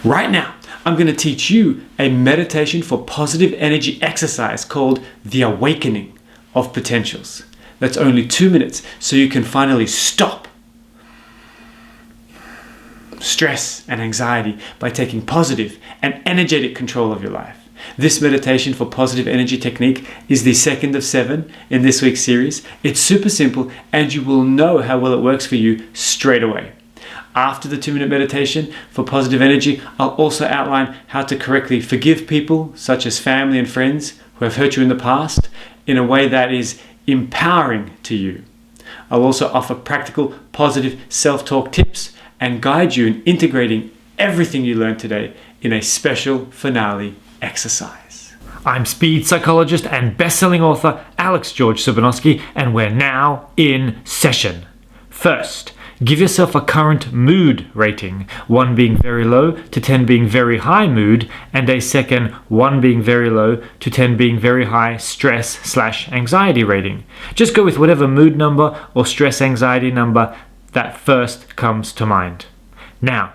Right now, I'm going to teach you a meditation for positive energy exercise called the Awakening of Potentials. That's only 2 minutes, so you can finally stop stress and anxiety by taking positive and energetic control of your life. This meditation for positive energy technique is the second of 7 in this week's series. It's super simple and you will know how well it works for you straight away. After the 2-minute meditation for positive energy, I'll also outline how to correctly forgive people, such as family and friends who have hurt you in the past, in a way that is empowering to you. I'll also offer practical, positive self-talk tips and guide you in integrating everything you learned today in a special finale exercise. I'm Speed Psychologist and best-selling author Aleks George, and we're now in session. First, give yourself a current mood rating, 1 being very low to 10 being very high mood, and a second 1 being very low to 10 being very high stress/anxiety rating. Just go with whatever mood number or stress anxiety number that first comes to mind. Now,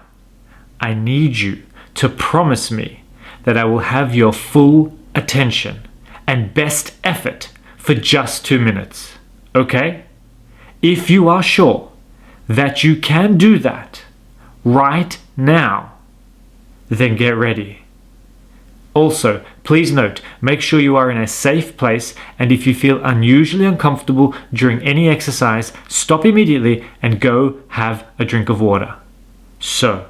I need you to promise me that I will have your full attention and best effort for just 2 minutes, okay? If you are sure that you can do that right now, then get ready. Also, please note, make sure you are in a safe place, and if you feel unusually uncomfortable during any exercise, stop immediately and go have a drink of water. So,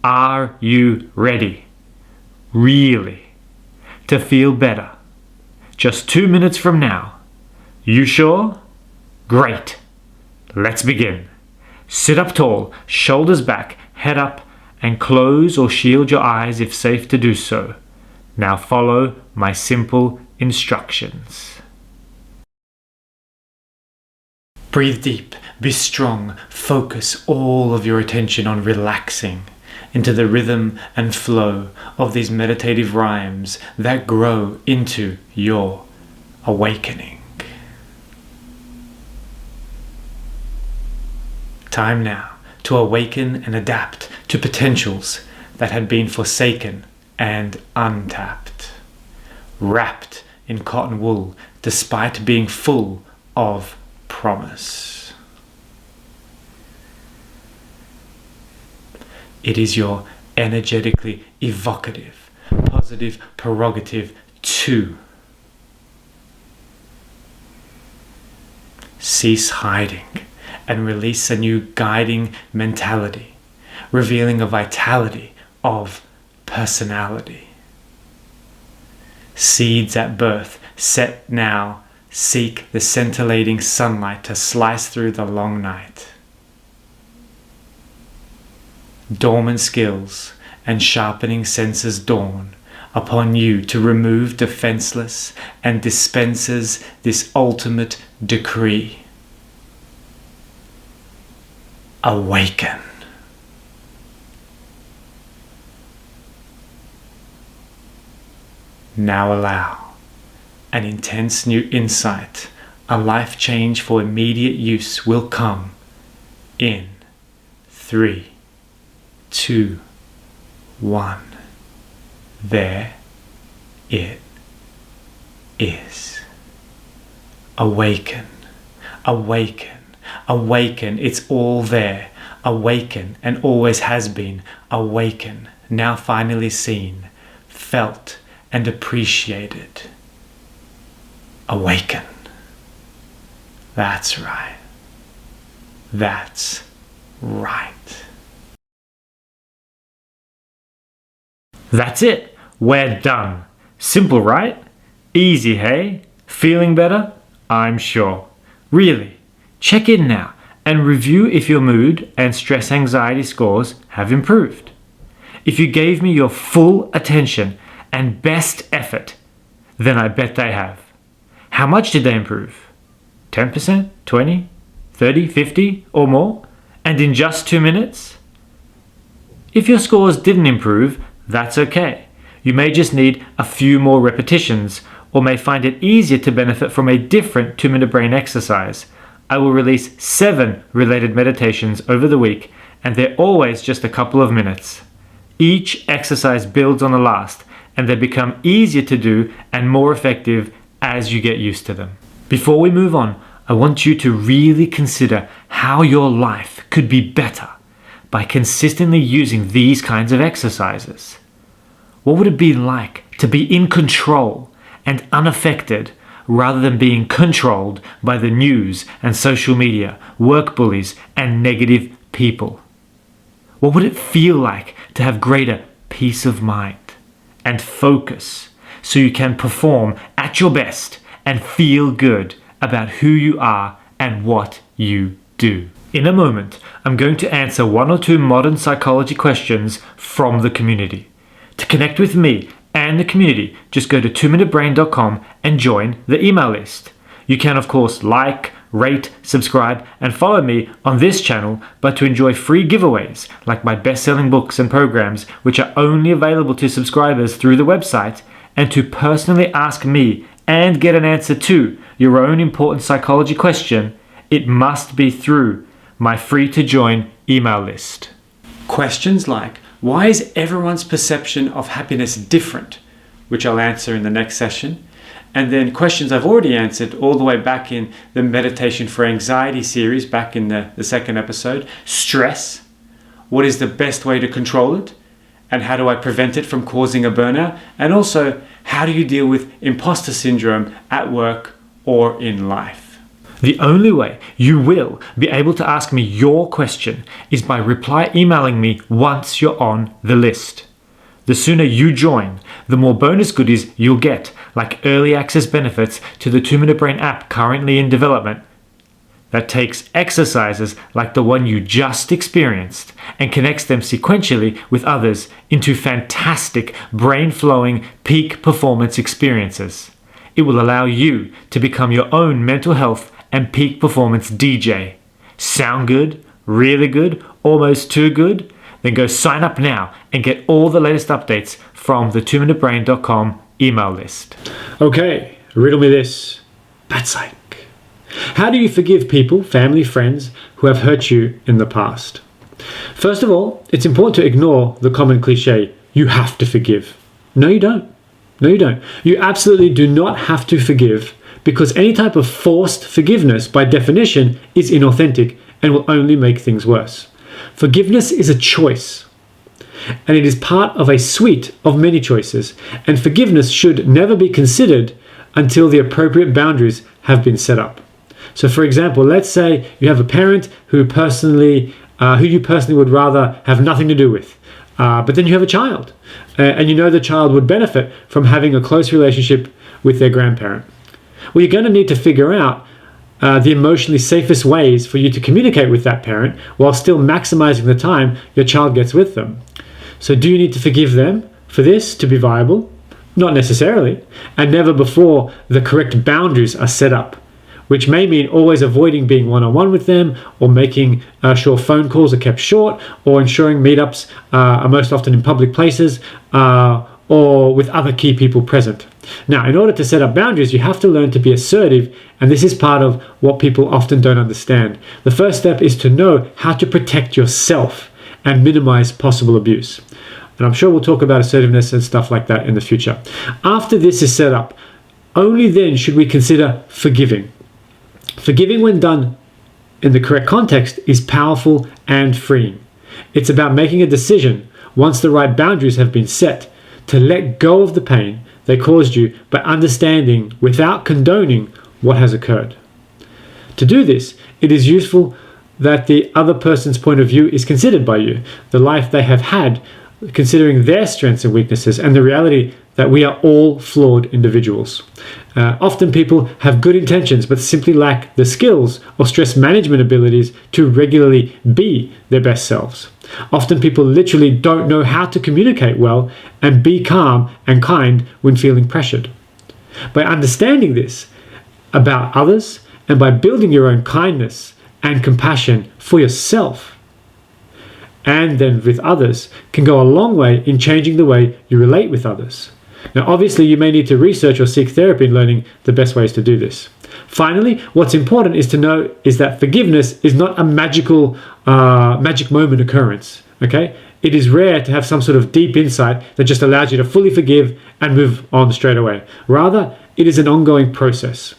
are you ready? Really? To feel better? Just 2 minutes from now. You sure? Great. Let's begin. Sit up tall, shoulders back, head up, and close or shield your eyes if safe to do so. Now follow my simple instructions. Breathe deep, be strong, focus all of your attention on relaxing into the rhythm and flow of these meditative rhymes that grow into your awakening. Time now to awaken and adapt to potentials that had been forsaken and untapped, wrapped in cotton wool despite being full of promise. It is your energetically evocative, positive prerogative to cease hiding and release a new guiding mentality, revealing a vitality of personality. Seeds at birth, set now, seek the scintillating sunlight to slice through the long night. Dormant skills and sharpening senses dawn upon you to remove defenseless and dispenses this ultimate decree. Awaken. Now allow an intense new insight, a life change for immediate use will come in 3, 2, 1. There it is. Awaken, awaken, awaken. It's all there. Awaken, and always has been. Awaken, now finally seen, felt, and appreciated. Awaken. That's right. That's right. That's it. We're done. Simple, right? Easy, hey? Feeling better? I'm sure. Really, check in now and review if your mood and stress anxiety scores have improved. If you gave me your full attention and best effort, then I bet they have. How much did they improve? 10%, 20, 30, 50 or more? And in just 2 minutes? If your scores didn't improve, that's okay. You may just need a few more repetitions or may find it easier to benefit from a different 2-minute brain exercise. I will release 7 related meditations over the week, and they're always just a couple of minutes. Each exercise builds on the last, and they become easier to do and more effective as you get used to them. Before we move on, I want you to really consider how your life could be better by consistently using these kinds of exercises. What would it be like to be in control and unaffected rather than being controlled by the news and social media, work bullies, and negative people? What would it feel like to have greater peace of mind and focus so you can perform at your best and feel good about who you are and what you do? In a moment, I'm going to answer 1 or 2 modern psychology questions from the community. To connect with me and the community, just go to 2minutebrain.com and join the email list. You can, of course, like, rate, subscribe, and follow me on this channel, but to enjoy free giveaways like my best-selling books and programs, which are only available to subscribers through the website, and to personally ask me and get an answer to your own important psychology question, it must be through my free-to-join email list. Questions like, why is everyone's perception of happiness different? Which I'll answer in the next session. And then questions I've already answered all the way back in the Meditation for Anxiety series, back in the second episode. Stress. What is the best way to control it? And how do I prevent it from causing a burnout? And also, how do you deal with imposter syndrome at work or in life? The only way you will be able to ask me your question is by reply emailing me once you're on the list. The sooner you join, the more bonus goodies you'll get, like early access benefits to the 2-Minute Brain app currently in development that takes exercises like the one you just experienced and connects them sequentially with others into fantastic brain-flowing peak performance experiences. It will allow you to become your own mental health and peak performance DJ. Sound good? Really good? Almost too good? Then go sign up now and get all the latest updates from the 2minutebrain.com email list. Okay, riddle me this. Bad psych. How do you forgive people, family, friends, who have hurt you in the past? First of all, it's important to ignore the common cliche, you have to forgive. No, you don't. No, you don't. You absolutely do not have to forgive, because any type of forced forgiveness, by definition, is inauthentic and will only make things worse. Forgiveness is a choice, and it is part of a suite of many choices, and forgiveness should never be considered until the appropriate boundaries have been set up. So for example, let's say you have a parent who you personally would rather have nothing to do with, but then you have a child, and you know the child would benefit from having a close relationship with their grandparent. Well, you're going to need to figure out the emotionally safest ways for you to communicate with that parent while still maximizing the time your child gets with them. So do you need to forgive them for this to be viable? Not necessarily, and never before the correct boundaries are set up, which may mean always avoiding being one-on-one with them, or making sure phone calls are kept short, or ensuring meetups are most often in public places, or with other key people present. Now, in order to set up boundaries, you have to learn to be assertive, and this is part of what people often don't understand. The first step is to know how to protect yourself and minimize possible abuse. And I'm sure we'll talk about assertiveness and stuff like that in the future. After this is set up, only then should we consider forgiving. Forgiving, when done in the correct context, is powerful and freeing. It's about making a decision, once the right boundaries have been set, to let go of the pain they caused you by understanding without condoning what has occurred. To do this, it is useful that the other person's point of view is considered by you, the life they have had, considering their strengths and weaknesses, and the reality that we are all flawed individuals. Often people have good intentions but simply lack the skills or stress management abilities to regularly be their best selves. Often people literally don't know how to communicate well and be calm and kind when feeling pressured. By understanding this about others, and by building your own kindness and compassion for yourself, and then with others, can go a long way in changing the way you relate with others. Now, obviously, you may need to research or seek therapy in learning the best ways to do this. Finally, what's important is to know is that forgiveness is not a magic moment occurrence. Okay, It is rare to have some sort of deep insight that just allows you to fully forgive and move on straight away. Rather, it is an ongoing process.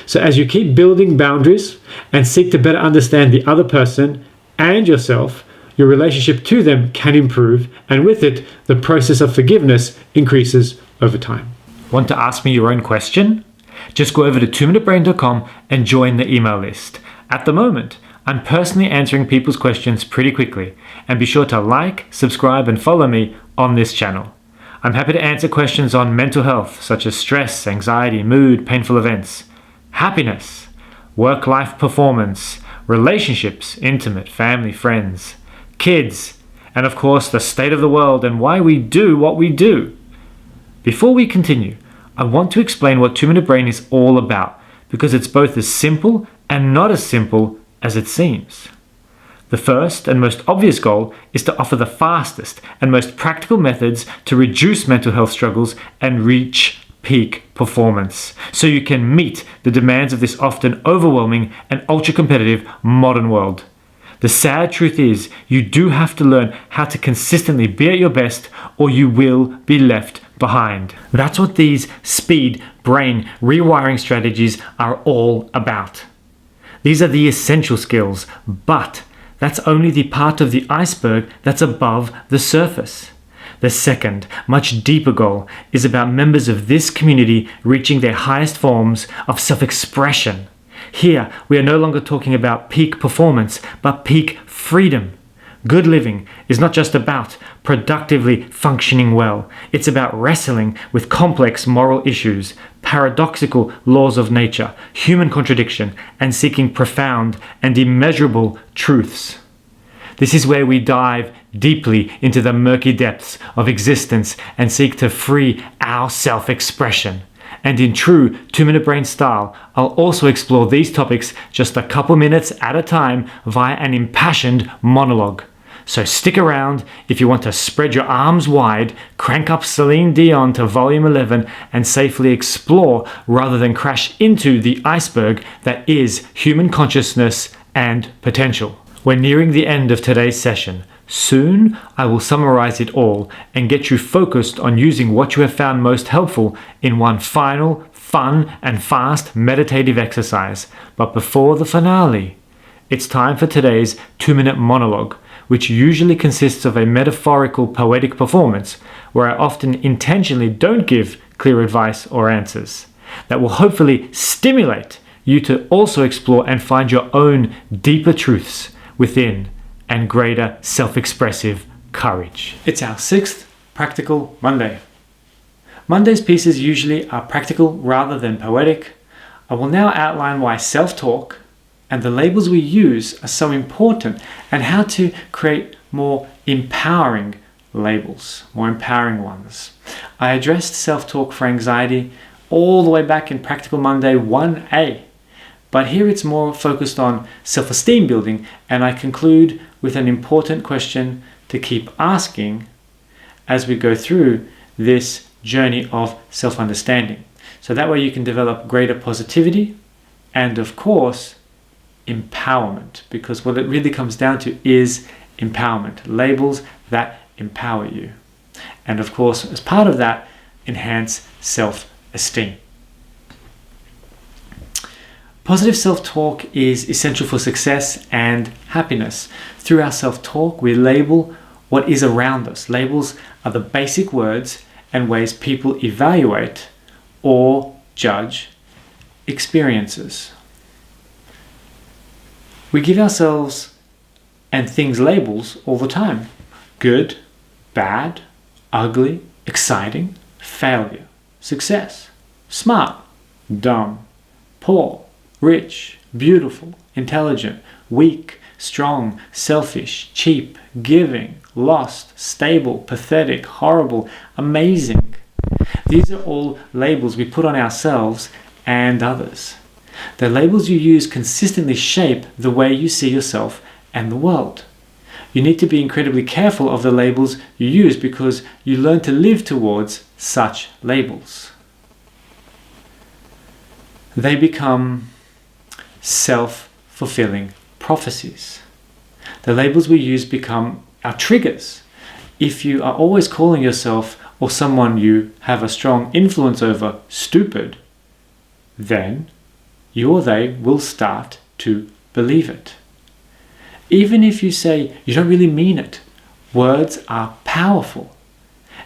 So as you keep building boundaries and seek to better understand the other person and yourself, your relationship to them can improve, and with it, the process of forgiveness increases over time. Want to ask me your own question? Just go over to 2minutebrain.com and join the email list. At the moment, I'm personally answering people's questions pretty quickly, and be sure to like, subscribe, and follow me on this channel. I'm happy to answer questions on mental health, such as stress, anxiety, mood, painful events, happiness, work-life performance, relationships, intimate, family, friends, kids, and of course the state of the world and why we do what we do. Before we continue, I want to explain what 2-Minute Brain is all about, because it's both as simple and not as simple as it seems. The first and most obvious goal is to offer the fastest and most practical methods to reduce mental health struggles and reach peak performance, so you can meet the demands of this often overwhelming and ultra-competitive modern world. The sad truth is, you do have to learn how to consistently be at your best, or you will be left behind. That's what these speed brain rewiring strategies are all about. These are the essential skills, but that's only the part of the iceberg that's above the surface. The second, much deeper goal is about members of this community reaching their highest forms of self-expression. Here, we are no longer talking about peak performance, but peak freedom. Good living is not just about productively functioning well. It's about wrestling with complex moral issues, paradoxical laws of nature, human contradiction, and seeking profound and immeasurable truths. This is where we dive deeply into the murky depths of existence and seek to free our self-expression. And in true 2-Minute Brain style, I'll also explore these topics just a couple minutes at a time via an impassioned monologue. So stick around if you want to spread your arms wide, crank up Celine Dion to volume 11, and safely explore rather than crash into the iceberg that is human consciousness and potential. We're nearing the end of today's session. Soon, I will summarize it all and get you focused on using what you have found most helpful in one final, fun, and fast meditative exercise. But before the finale, it's time for today's 2-minute monologue, which usually consists of a metaphorical poetic performance where I often intentionally don't give clear advice or answers. That will hopefully stimulate you to also explore and find your own deeper truths within and greater self-expressive courage. It's our 6th Practical Monday. Monday's pieces usually are practical rather than poetic. I will now outline why self-talk and the labels we use are so important, and how to create more empowering labels, more empowering ones. I addressed self-talk for anxiety all the way back in Practical Monday 1A, but here it's more focused on self-esteem building, and I conclude with an important question to keep asking as we go through this journey of self-understanding. So that way you can develop greater positivity and, of course, empowerment, because what it really comes down to is empowerment, labels that empower you. And of course, as part of that, enhance self-esteem. Positive self-talk is essential for success and happiness. Through our self-talk, we label what is around us. Labels are the basic words and ways people evaluate or judge experiences. We give ourselves and things labels all the time. Good, bad, ugly, exciting, failure, success, smart, dumb, poor, rich, beautiful, intelligent, weak, strong, selfish, cheap, giving, lost, stable, pathetic, horrible, amazing. These are all labels we put on ourselves and others. The labels you use consistently shape the way you see yourself and the world. You need to be incredibly careful of the labels you use, because you learn to live towards such labels. They become self-fulfilling prophecies. The labels we use become our triggers, if you are always calling yourself or someone you have a strong influence over stupid, then you or they will start to believe it. Even if you say you don't really mean it, words are powerful,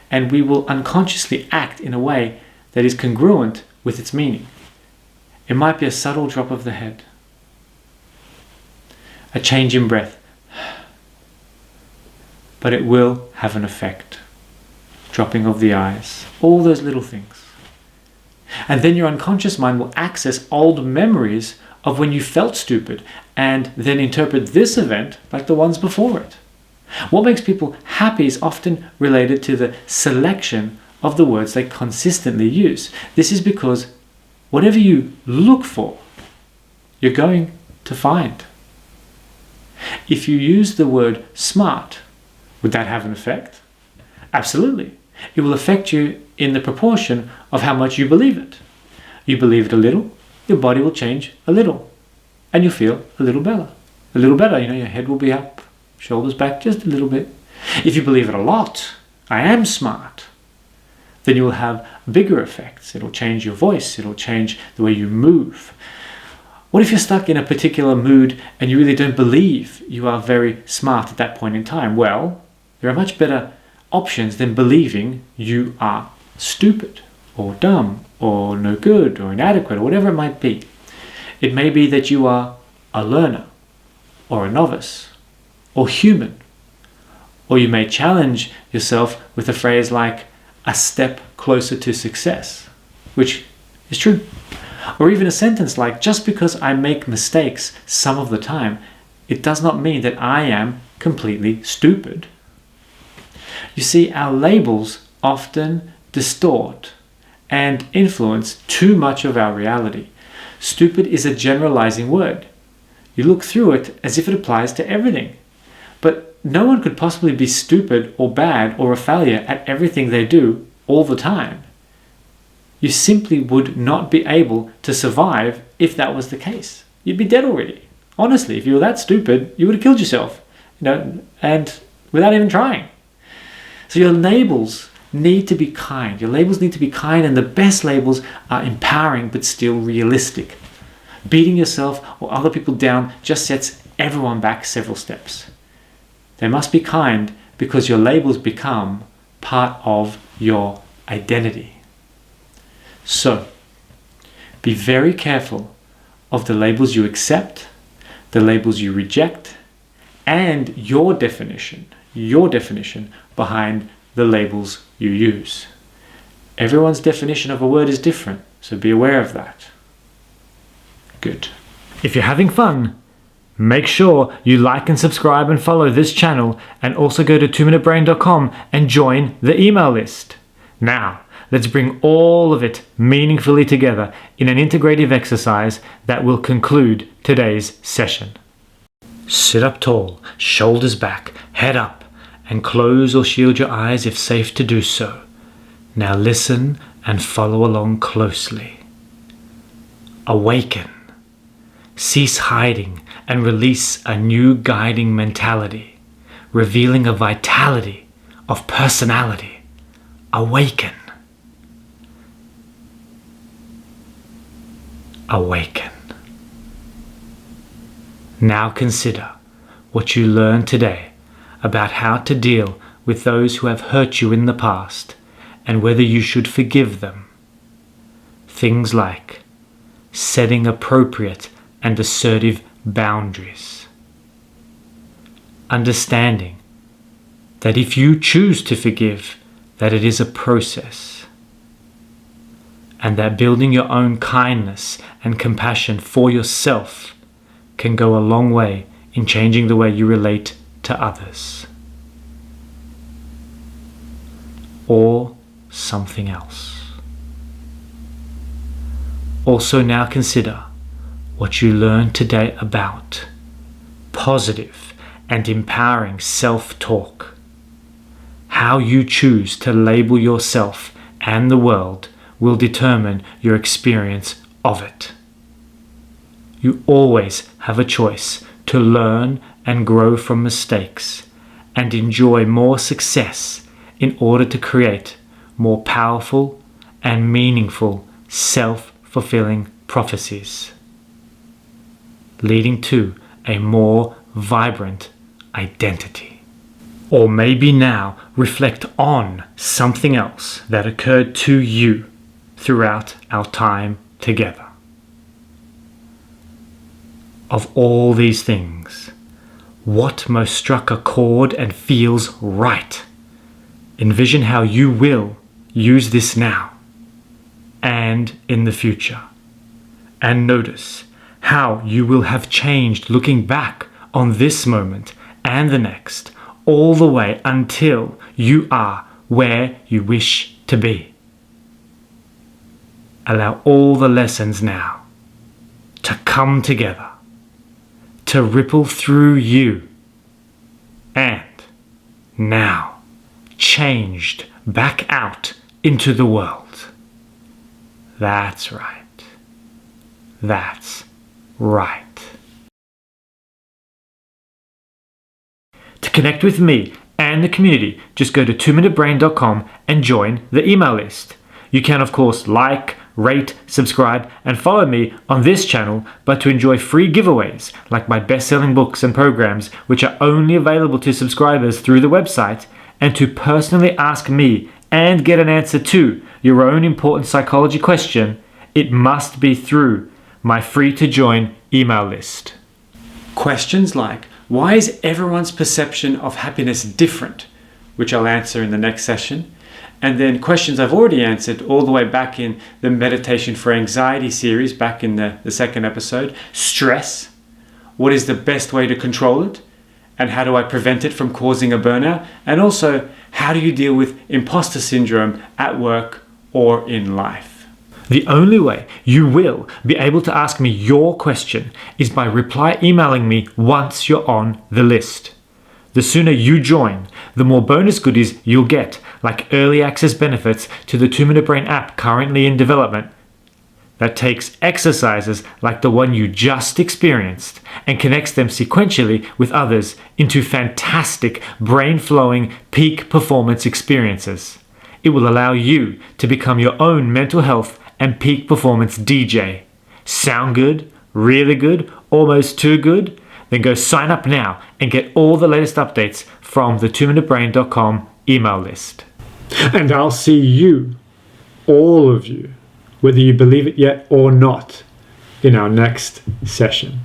and we will unconsciously act in a way that is congruent with its meaning. It might be a subtle drop of the head, a change in breath, but it will have an effect. Dropping of the eyes, all those little things. And then your unconscious mind will access old memories of when you felt stupid and then interpret this event like the ones before it. What makes people happy is often related to the selection of the words they consistently use. This is because whatever you look for, you're going to find. If you use the word smart, would that have an effect? Absolutely. It will affect you in the proportion of how much you believe it. You believe it a little, your body will change a little, and you'll feel a little better. A little better, your head will be up, shoulders back just a little bit. If you believe it a lot, I am smart, then you will have bigger effects. It'll change your voice, it'll change the way you move. What if you're stuck in a particular mood and you really don't believe you are very smart at that point in time? Well, there are much better options than believing you are stupid or dumb or no good or inadequate or whatever it might be. It may be that you are a learner or a novice or human, or you may challenge yourself with a phrase like a step closer to success, which is true. Or even a sentence like, just because I make mistakes some of the time, it does not mean that I am completely stupid. You see, our labels often distort and influence too much of our reality. Stupid is a generalizing word. You look through it as if it applies to everything. But no one could possibly be stupid or bad or a failure at everything they do all the time. You simply would not be able to survive if that was the case. You'd be dead already. Honestly, if you were that stupid, you would have killed yourself, and without even trying. So your labels need to be kind. Your labels need to be kind, and the best labels are empowering but still realistic. Beating yourself or other people down just sets everyone back several steps. They must be kind because your labels become part of your identity. So, be very careful of the labels you accept, the labels you reject, and your definition behind the labels you use. Everyone's definition of a word is different, so be aware of that. Good. If you're having fun, make sure you like and subscribe and follow this channel, and also go to 2minutebrain.com and join the email list. Now, let's bring all of it meaningfully together in an integrative exercise that will conclude today's session. Sit up tall, shoulders back, head up, and close or shield your eyes if safe to do so. Now listen and follow along closely. Awaken. Cease hiding and release a new guiding mentality, revealing a vitality of personality. Awaken. Awaken. Now consider what you learned today about how to deal with those who have hurt you in the past and whether you should forgive them. Things like setting appropriate and assertive boundaries. Understanding that if you choose to forgive, that it is a process, and that building your own kindness and compassion for yourself can go a long way in changing the way you relate to others. Or something else. Also now consider what you learned today about positive and empowering self-talk. How you choose to label yourself and the world will determine your experience of it. You always have a choice to learn and grow from mistakes, and enjoy more success in order to create more powerful and meaningful self-fulfilling prophecies, leading to a more vibrant identity. Or maybe now reflect on something else that occurred to you throughout our time together. Of all these things, what most struck a chord and feels right? Envision how you will use this now and in the future. And notice how you will have changed looking back on this moment and the next, all the way until you are where you wish to be. Allow all the lessons now to come together, to ripple through you, and now changed back out into the world. That's right. That's right. To connect with me and the community, just go to 2minutebrain.com and join the email list. You can, of course, like, rate, subscribe, and follow me on this channel, but to enjoy free giveaways like my best-selling books and programs, which are only available to subscribers through the website, and to personally ask me and get an answer to your own important psychology question, it must be through my free-to-join email list. Questions like, why is everyone's perception of happiness different? Which I'll answer in the next session. And then questions I've already answered all the way back in the Meditation for Anxiety series, back in the second episode. Stress. What is the best way to control it? And how do I prevent it from causing a burnout? And also, how do you deal with imposter syndrome at work or in life? The only way you will be able to ask me your question is by reply emailing me once you're on the list. The sooner you join, the more bonus goodies you'll get, like early access benefits to the 2-Minute Brain app currently in development that takes exercises like the one you just experienced and connects them sequentially with others into fantastic brain-flowing peak performance experiences. It will allow you to become your own mental health and peak performance DJ. Sound good? Really good? Almost too good? Then go sign up now and get all the latest updates from the 2minutebrain.com email list. And I'll see you, all of you, whether you believe it yet or not, in our next session.